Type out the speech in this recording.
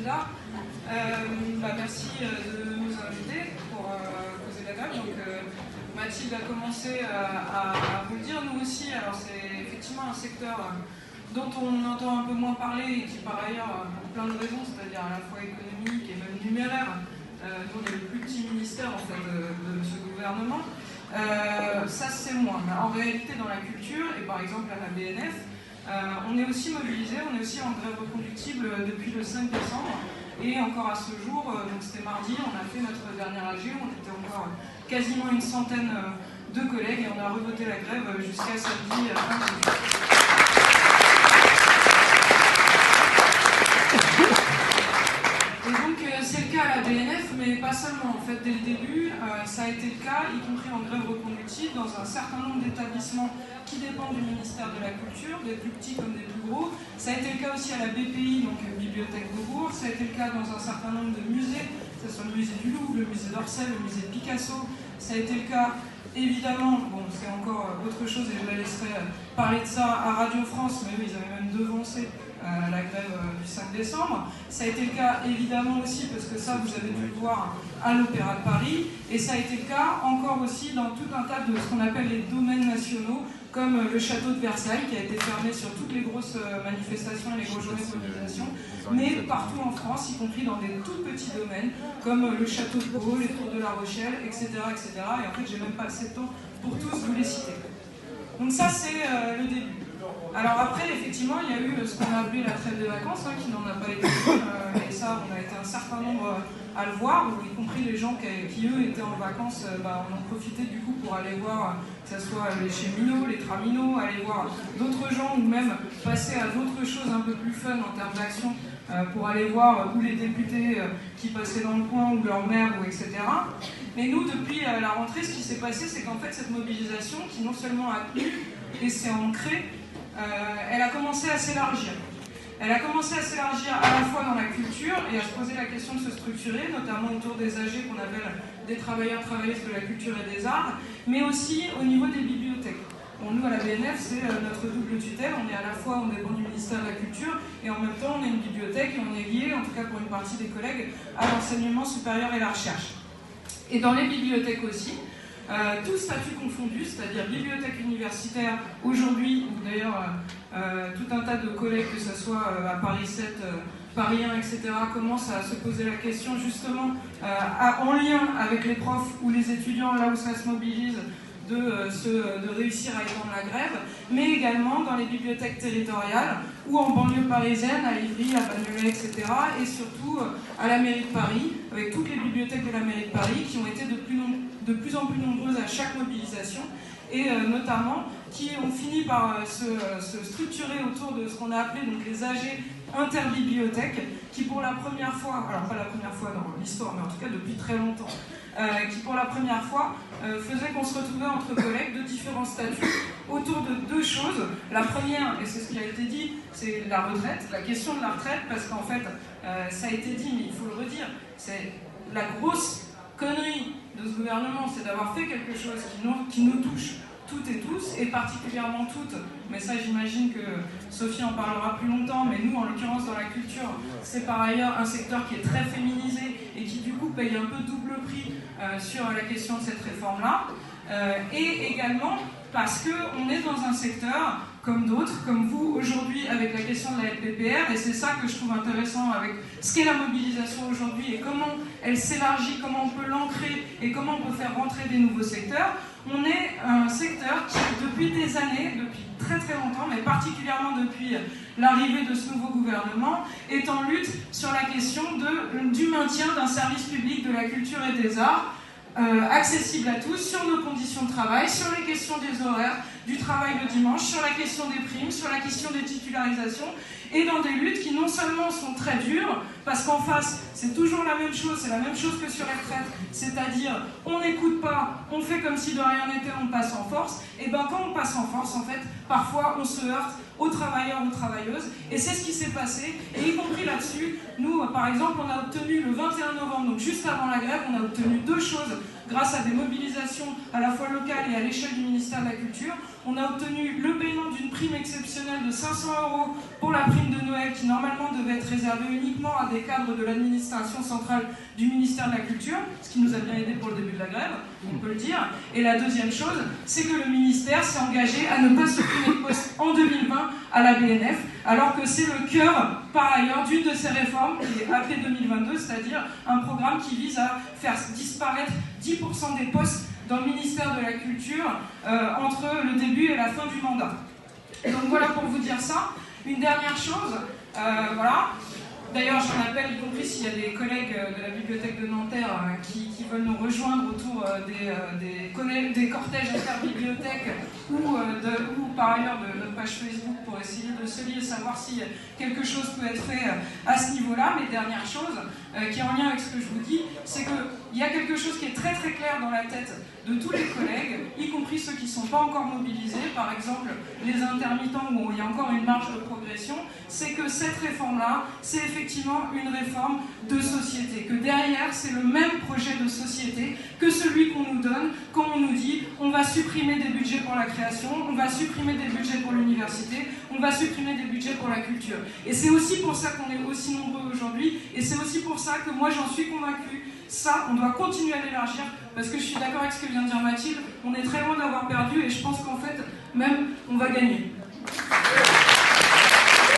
Elda. Merci de nous inviter pour poser la table. Donc, Mathilde a commencé à vous le dire, nous aussi. Alors c'est effectivement un secteur dont on entend un peu moins parler et qui par ailleurs, pour plein de raisons, c'est-à-dire à la fois économique et même numéraire, nous on est le plus petit ministère en fait, de ce gouvernement. Ça c'est moins. Mais en réalité dans la culture et par exemple à la BNF, on est aussi mobilisé, on est aussi en grève reconductible depuis le 5 décembre. Et encore à ce jour, donc c'était mardi, on a fait notre dernier AG, on était encore quasiment une centaine de collègues et on a revoté la grève jusqu'à samedi fin de Et donc c'est le cas à la BNF, mais pas seulement. En fait, dès le début, ça a été le cas, y compris en grève reconductible, dans un certain nombre d'établissements qui dépendent du ministère de la Culture, des plus petits comme des plus gros. Ça a été le cas aussi à la BPI, donc Bibliothèque de Bourg. Ça a été le cas dans un certain nombre de musées, que ce soit le musée du Louvre, le musée d'Orsay, le musée de Picasso. Ça a été le cas, évidemment, bon, c'est encore autre chose et je la laisserai parler de ça à Radio France, mais oui, ils avaient même devancé la grève du 5 décembre. Ça a été le cas évidemment aussi, parce que ça vous avez dû le voir à l'Opéra de Paris, et ça a été le cas encore aussi dans tout un tas de ce qu'on appelle les domaines nationaux, comme le château de Versailles qui a été fermé sur toutes les grosses manifestations et les grosses journées de mobilisation, mais partout en France, y compris dans des tout petits domaines, comme le château de Pau, les tours de La Rochelle, etc. etc. Et en fait, j'ai même pas assez de temps pour tous vous les citer. Donc ça, c'est le début. Alors après, effectivement, il y a eu ce qu'on a appelé la trêve des vacances, qui n'en a pas été et ça, on a été un certain nombre à le voir, y compris les gens qui eux, étaient en vacances, on en profitait du coup pour aller voir, que ce soit les cheminots, les traminots, aller voir d'autres gens, ou même passer à d'autres choses un peu plus fun en termes d'action, pour aller voir ou les députés qui passaient dans le coin, ou leur maire, ou etc. Mais nous, depuis la rentrée, ce qui s'est passé, c'est qu'en fait, cette mobilisation, qui non seulement a tenu et s'est ancrée, elle a commencé à s'élargir. Elle a commencé à s'élargir à la fois dans la culture et à se poser la question de se structurer, notamment autour des AG qu'on appelle des travailleurs-travailleuses de la culture et des arts, mais aussi au niveau des bibliothèques. Bon, nous, à la BNF, c'est notre double tutelle. On est à la fois, on dépend du ministère de la Culture, et en même temps, on est une bibliothèque et on est lié, en tout cas pour une partie des collègues, à l'enseignement supérieur et la recherche. Et dans les bibliothèques aussi, tous statuts confondus, c'est-à-dire bibliothèque universitaire aujourd'hui, ou d'ailleurs tout un tas de collègues, que ce soit à Paris 7, Paris 1, etc., commencent à se poser la question justement en lien avec les profs ou les étudiants, là où ça se mobilise, de réussir à étendre la grève, mais également dans les bibliothèques territoriales ou en banlieue parisienne, à Ivry, à Bagnolet, etc., et surtout à la mairie de Paris, avec toutes les bibliothèques de la mairie de Paris qui ont été de plus en plus nombreuses à chaque mobilisation, et notamment qui ont fini par se structurer autour de ce qu'on a appelé donc, les AG interbibliothèques, qui pour la première fois, alors pas la première fois dans l'histoire, mais en tout cas depuis très longtemps, qui pour la première fois faisait qu'on se retrouvait entre collègues de différents statuts autour de deux choses. La première, et c'est ce qui a été dit, c'est la retraite, la question de la retraite, parce qu'en fait, ça a été dit, mais il faut le redire, c'est la grosse connerie de ce gouvernement, c'est d'avoir fait quelque chose qui nous touche toutes et tous, et particulièrement toutes, mais ça j'imagine que Sophie en parlera plus longtemps, mais nous en l'occurrence dans la culture, c'est par ailleurs un secteur qui est très féminisé et qui du coup paye un peu double prix sur la question de cette réforme-là, et également parce qu'on est dans un secteur comme d'autres, comme vous aujourd'hui avec la question de la LPPR, et c'est ça que je trouve intéressant avec ce qu'est la mobilisation aujourd'hui et comment elle s'élargit, comment on peut l'ancrer et comment on peut faire rentrer des nouveaux secteurs. On est un secteur qui, depuis des années, depuis très très longtemps, mais particulièrement depuis l'arrivée de ce nouveau gouvernement, est en lutte sur la question du maintien d'un service public de la culture et des arts, accessible à tous, sur nos conditions de travail, sur les questions des horaires, du travail le dimanche, sur la question des primes, sur la question des titularisations, et dans des luttes qui non seulement sont très dures, parce qu'en face, c'est toujours la même chose, c'est la même chose que sur les retraites, c'est-à-dire on n'écoute pas, on fait comme si de rien n'était, on passe en force, et bien quand on passe en force, en fait, parfois on se heurte aux travailleurs, aux travailleuses, et c'est ce qui s'est passé, et y compris là-dessus, nous, par exemple, on a obtenu le 21 novembre, donc juste avant la grève, on a obtenu deux choses grâce à des mobilisations à la fois locales et à l'échelle du ministère de la Culture. On a obtenu le paiement d'une prime exceptionnelle de 500 € pour la prime de Noël qui normalement devait être réservée uniquement à des cadres de l'administration centrale du ministère de la Culture, ce qui nous a bien aidé pour le début de la grève, on peut le dire. Et la deuxième chose, c'est que le ministère s'est engagé à ne pas supprimer de poste en 2020 à la BNF, alors que c'est le cœur, par ailleurs, d'une de ces réformes qui est AP 2022, c'est-à-dire un programme qui vise à faire disparaître 10% des postes dans le ministère de la Culture entre le début et la fin du mandat. Donc voilà pour vous dire ça. Une dernière chose, voilà. D'ailleurs, j'en appelle, y compris s'il y a des collègues de la bibliothèque de Nanterre qui veulent nous rejoindre autour des cortèges interbibliothèques ou par ailleurs de notre page Facebook pour essayer de se lier et savoir si quelque chose peut être fait à ce niveau-là. Mais dernière chose, qui est en lien avec ce que je vous dis, c'est qu'il y a quelque chose qui est très très clair dans la tête de tous les collègues, y compris ceux qui ne sont pas encore mobilisés, par exemple les intermittents où il y a encore une marge de progression, c'est que cette réforme-là, c'est effectivement une réforme de société, que derrière c'est le même projet de société que celui qu'on nous donne quand on nous dit on va supprimer des budgets pour la création, on va supprimer des budgets pour l'université, on va supprimer des budgets pour la culture. Et c'est aussi pour ça qu'on est aussi nombreux aujourd'hui, et c'est aussi pour ça que moi j'en suis convaincue. Ça, on doit continuer à l'élargir, parce que je suis d'accord avec ce que vient de dire Mathilde, on est très loin d'avoir perdu, et je pense qu'en fait, même, on va gagner.